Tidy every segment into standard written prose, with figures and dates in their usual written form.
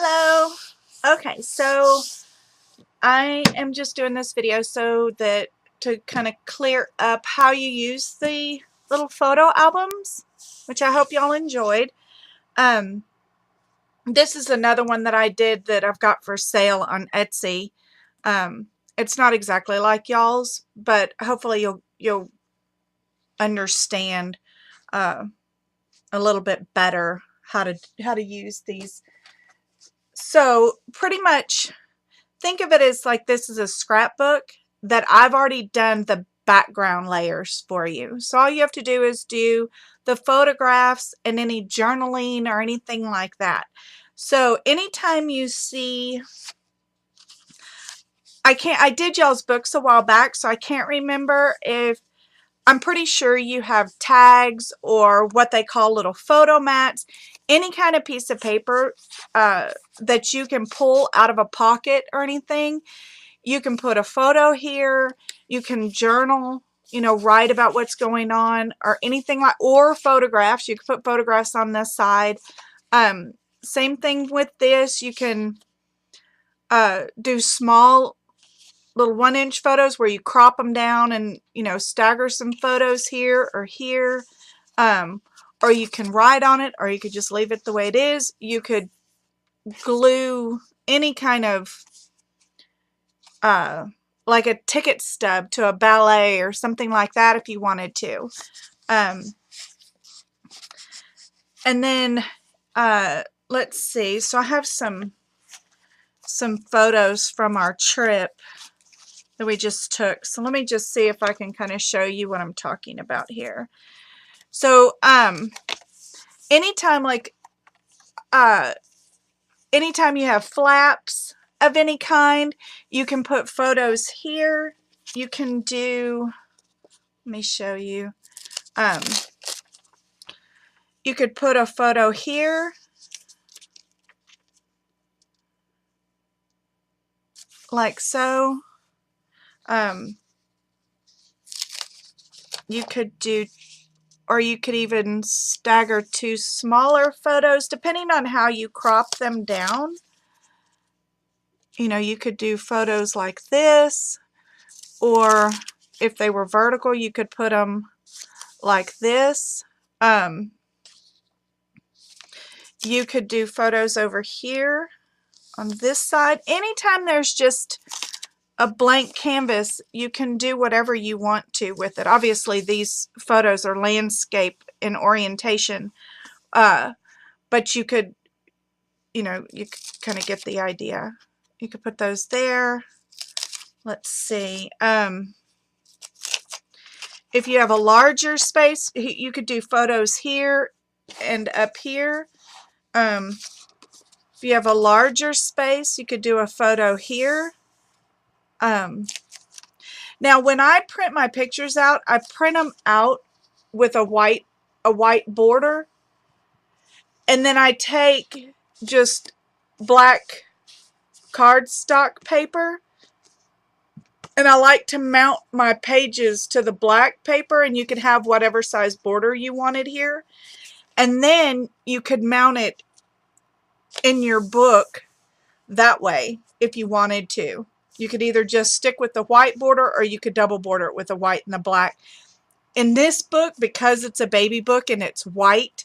Hello. Okay, so I am just doing this video so that to kind of clear up how you use the little photo albums, which I hope y'all enjoyed. This is another one that I did that I've got for sale on Etsy. It's not exactly like y'all's, but hopefully you'll understand a little bit better how to use these. So pretty much think of it as like this is a scrapbook that I've already done the background layers for you. So all you have to do is do the photographs and any journaling or anything like that. So anytime you see, I did y'all's books a while back, so I can't remember if, I'm pretty sure you have tags or what they call little photo mats, any kind of piece of paper that you can pull out of a pocket or anything. You can put a photo here, you can journal, write about what's going on or anything like, or photographs. You can put photographs on this side. Same thing with this. You can do small little 1-inch photos where you crop them down and, stagger some photos here or here. Or you can write on it, or you could just leave it the way it is. You could glue any kind of like a ticket stub to a ballet or something like that if you wanted to. And then let's see, so I have some photos from our trip that we just took. So let me just see if I can kind of show you what I'm talking about here. So anytime anytime you have flaps of any kind, you can put photos here. You can do, let me show you. You could put a photo here, like so. You could do, or you could even stagger 2 smaller photos depending on how you crop them down. You could do photos like this, or if they were vertical, you could put them like this. You could do photos over here on this side. Anytime there's just a blank canvas, you can do whatever you want to with it. Obviously, these photos are landscape in orientation, but you could, you kind of get the idea. You could put those there. Let's see. If you have a larger space, you could do photos here and up here. If you have a larger space, you could do a photo here. Now, when I print my pictures out, I print them out with a white border, and then I take just black cardstock paper, and I like to mount my pages to the black paper, and you can have whatever size border you wanted here, and then you could mount it in your book that way if you wanted to. You could either just stick with the white border, or you could double border it with the white and the black. In this book, because it's a baby book and it's white,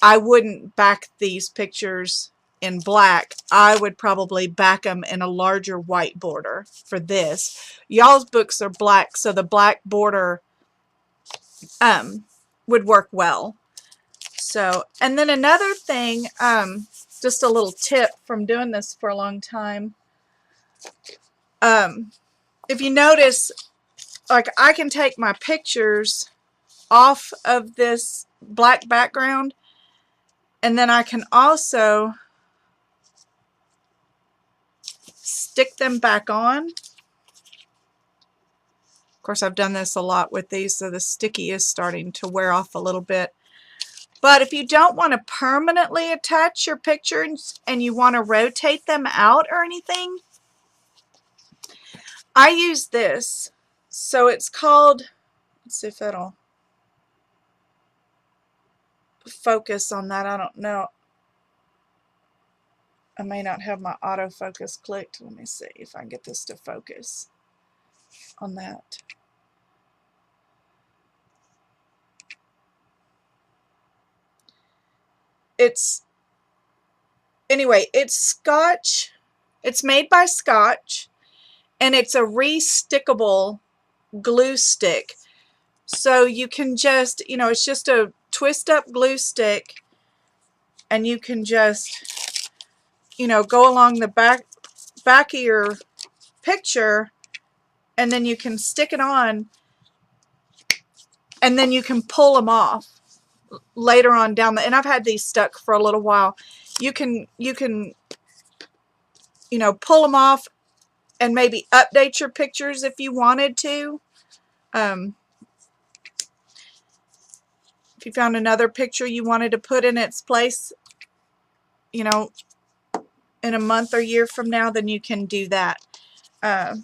I wouldn't back these pictures in black. I would probably back them in a larger white border for this. Y'all's books are black, so the black border would work well. So, and then another thing, just a little tip from doing this for a long time. If you notice, like, I can take my pictures off of this black background, and then I can also stick them back on. Of course, I've done this a lot with these, so the sticky is starting to wear off a little bit. But if you don't want to permanently attach your pictures and you want to rotate them out or anything, I use this. So it's called, let's see if it'll focus on that. I don't know. I may not have my autofocus clicked. Let me see if I can get this to focus on that. Anyway, it's Scotch. It's made by Scotch, and it's a re-stickable glue stick. So you can just, it's just a twist up glue stick, and you can just, go along the back of your picture, and then you can stick it on, and then you can pull them off later on down and I've had these stuck for a little while. You can pull them off and maybe update your pictures if you wanted to. If you found another picture you wanted to put in its place, in a month or year from now, then you can do that. But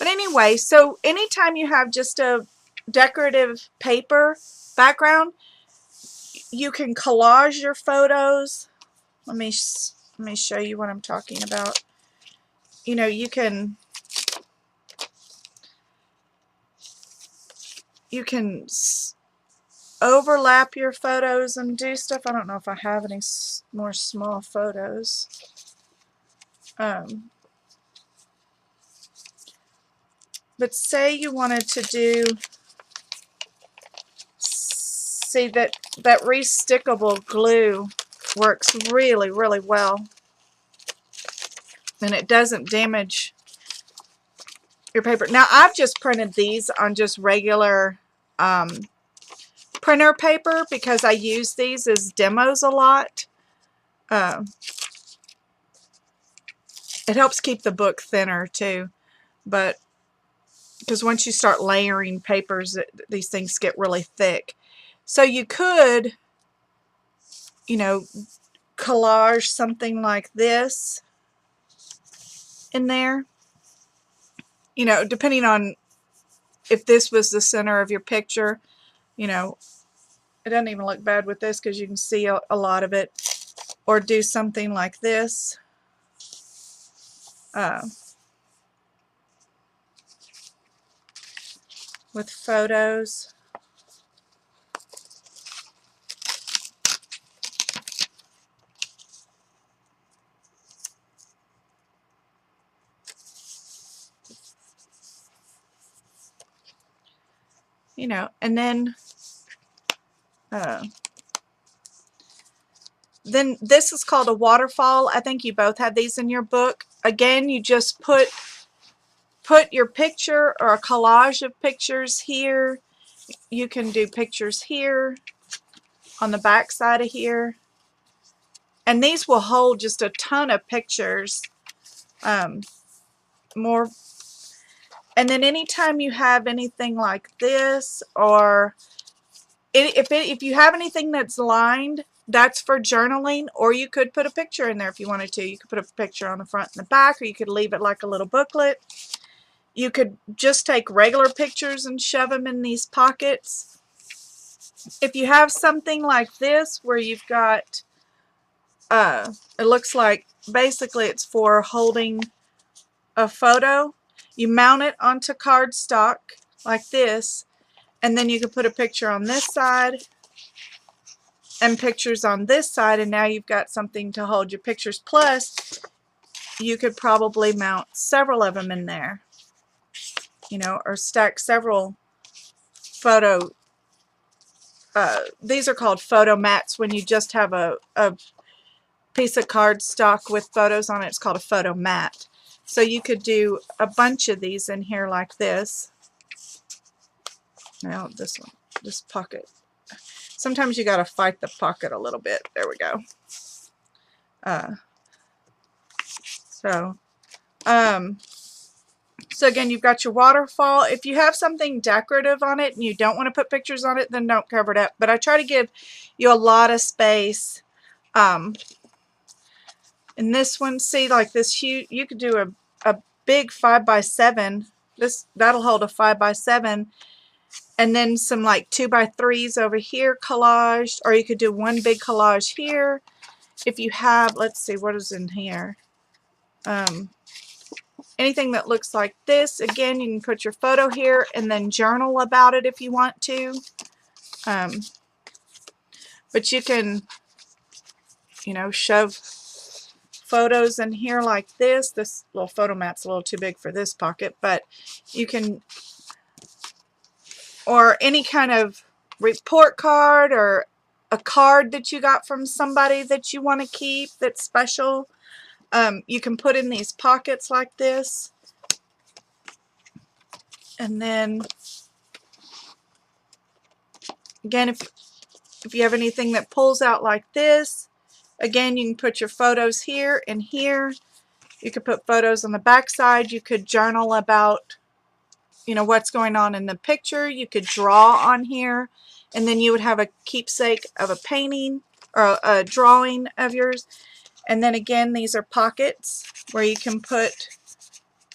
anyway, so anytime you have just a decorative paper background, you can collage your photos. Let me show you what I'm talking about. You can overlap your photos and do stuff. I don't know if I have any more small photos. But say you wanted to do, see that re-stickable glue works really, really well. And it doesn't damage your paper. Now, I've just printed these on just regular printer paper because I use these as demos a lot. It helps keep the book thinner too, but because once you start layering papers, these things get really thick. So you could, collage something like this in there, depending on if this was the center of your picture. It doesn't even look bad with this because you can see a lot of it. Or do something like this. With photos. And then this is called a waterfall. I think you both have these in your book. Again, you just put your picture or a collage of pictures here. You can do pictures here on the back side of here. And these will hold just a ton of pictures. More. And then anytime you have anything like this, or if you have anything that's lined, that's for journaling, or you could put a picture in there if you wanted to. You could put a picture on the front and the back, or you could leave it like a little booklet. You could just take regular pictures and shove them in these pockets. If you have something like this where you've got, it looks like basically it's for holding a photo, you mount it onto cardstock like this, and then you can put a picture on this side and pictures on this side, and now you've got something to hold your pictures. Plus, you could probably mount several of them in there, or stack several photo. These are called photo mats when you just have a piece of cardstock with photos on it. It's called a photo mat. So you could do a bunch of these in here like this. Now this one, this pocket. Sometimes you got to fight the pocket a little bit. There we go. So again, you've got your waterfall. If you have something decorative on it and you don't want to put pictures on it, then don't cover it up. But I try to give you a lot of space. And this one, see, like this huge, you could do a big 5x7. That'll hold a 5x7. And then some like 2x3s over here collaged, or you could do one big collage here. if you have, let's see, what is in here? Anything that looks like this, again, you can put your photo here and then journal about it if you want to. But you can, you know, shove photos in here like this. This little photo mat's a little too big for this pocket, but you can, or any kind of report card or a card that you got from somebody that you want to keep that's special. You can put in these pockets like this. And then again, if you have anything that pulls out like this, again, you can put your photos here and here. You could put photos on the back side. You could journal about, you know, what's going on in the picture. You could draw on here, and then you would have a keepsake of a painting or a drawing of yours. And then again, these are pockets where you can put,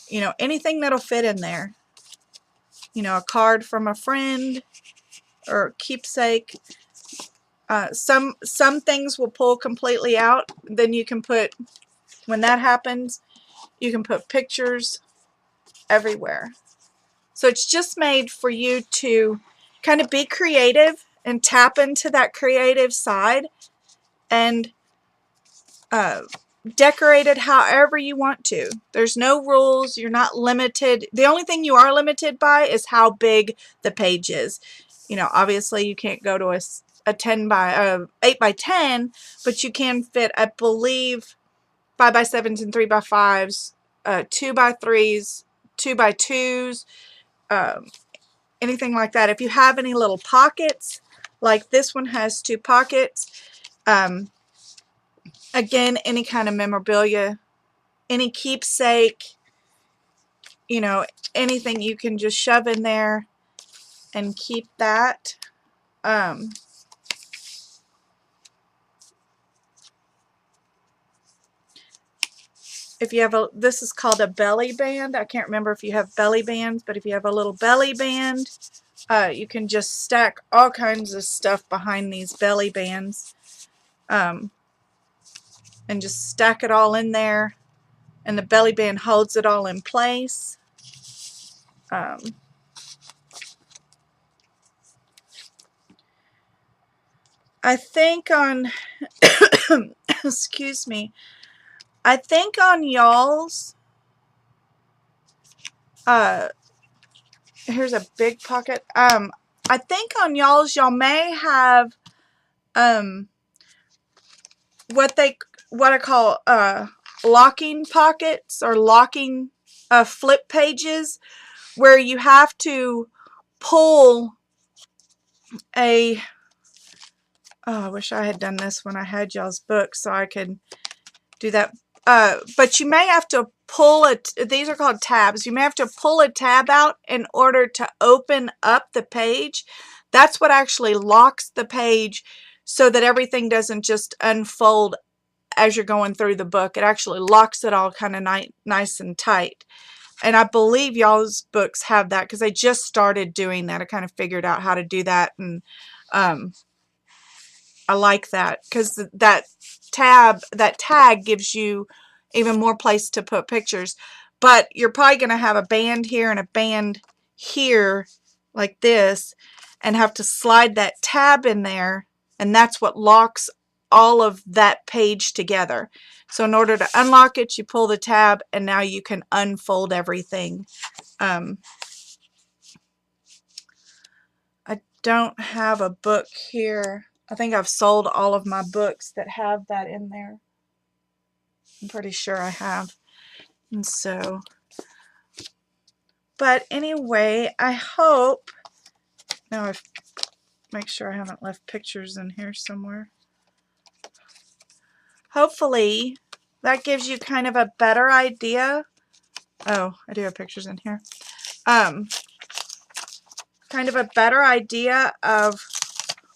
you know, anything that'll fit in there. You know, a card from a friend or keepsake. Some things will pull completely out. Then you can put, when that happens, you can put pictures everywhere. So it's just made for you to kind of be creative and tap into that creative side and decorate it however you want to. There's no rules. You're not limited. The only thing you are limited by is how big the page is. You know, obviously you can't go to a 8 by 10, but you can fit, I believe, 5 by 7s and 3 by 5s, 2 by 3s, 2 by 2s, anything like that. If you have any little pockets, like this one has 2 pockets, again, any kind of memorabilia, any keepsake, you know, anything you can just shove in there and keep that. If you have a, this is called a belly band. I can't remember if you have belly bands, but if you have a little belly band, you can just stack all kinds of stuff behind these belly bands, and just stack it all in there, and the belly band holds it all in place. I think on, excuse me, I think on y'all's, here's a big pocket. I think on y'all's, y'all may have, what I call, locking pockets or locking, flip pages, where you have to pull a, oh, I wish I had done this when I had y'all's book so I could do that. But you may have to pull it. These are called tabs. You may have to pull a tab out in order to open up the page. That's what actually locks the page so that everything doesn't just unfold as you're going through the book. It actually locks it all kind of nice and tight. And I believe y'all's books have that because I just started doing that. I kind of figured out how to do that, and I like that because that tag gives you even more place to put pictures. But you're probably going to have a band here and a band here like this, and have to slide that tab in there, and that's what locks all of that page together. So in order to unlock it, you pull the tab, and now you can unfold everything. I don't have a book here. I think I've sold all of my books that have that in there. I'm pretty sure I have. And so, but anyway, I hope, now I make sure I haven't left pictures in here somewhere. Hopefully that gives you kind of a better idea. Oh, I do have pictures in here. Kind of a better idea of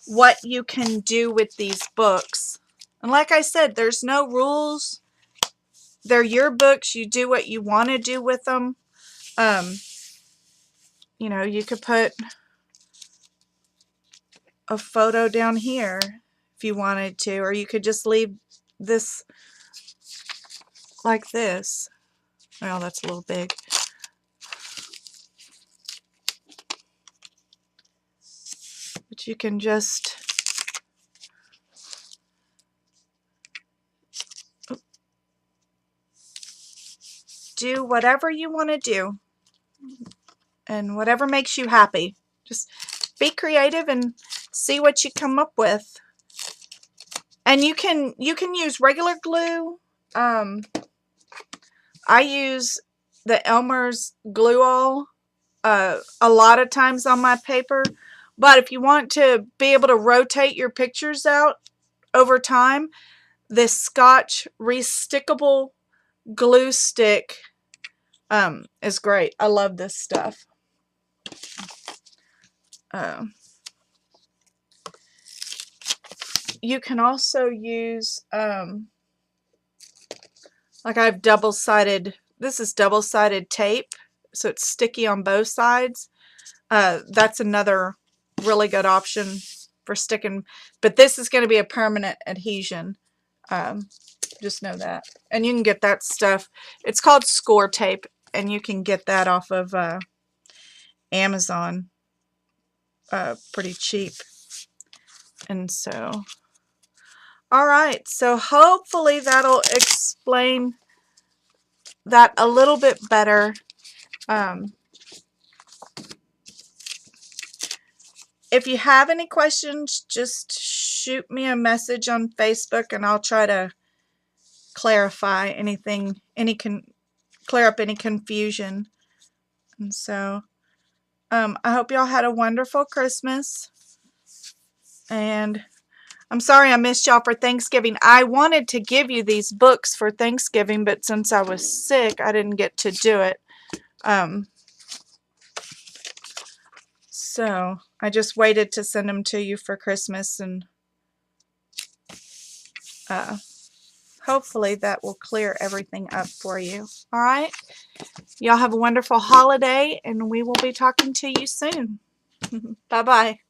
what you can do with these books. And like I said, there's no rules. They're your books. You do what you want to do with them. You know, you could put a photo down here if you wanted to, or you could just leave this like this. Well, that's a little big. But you can just do whatever you want to do and whatever makes you happy. Just be creative and see what you come up with. And you can use regular glue. I use the Elmer's Glue All a lot of times on my paper. But if you want to be able to rotate your pictures out over time, this Scotch Restickable glue stick is great. I love this stuff. You can also use like I have double-sided, this is double-sided tape, so it's sticky on both sides. That's another really good option for sticking, but this is going to be a permanent adhesion. Just know that. And you can get that stuff. It's called score tape, and you can get that off of Amazon pretty cheap. And so, alright, so hopefully that'll explain that a little bit better. If you have any questions, just shoot me a message on Facebook and I'll try to clarify anything, clear up any confusion. And so, I hope y'all had a wonderful Christmas. And I'm sorry I missed y'all for Thanksgiving. I wanted to give you these books for Thanksgiving, but since I was sick, I didn't get to do it. So I just waited to send them to you for Christmas, and hopefully that will clear everything up for you. All right? Y'all have a wonderful holiday, and we will be talking to you soon. Bye-bye.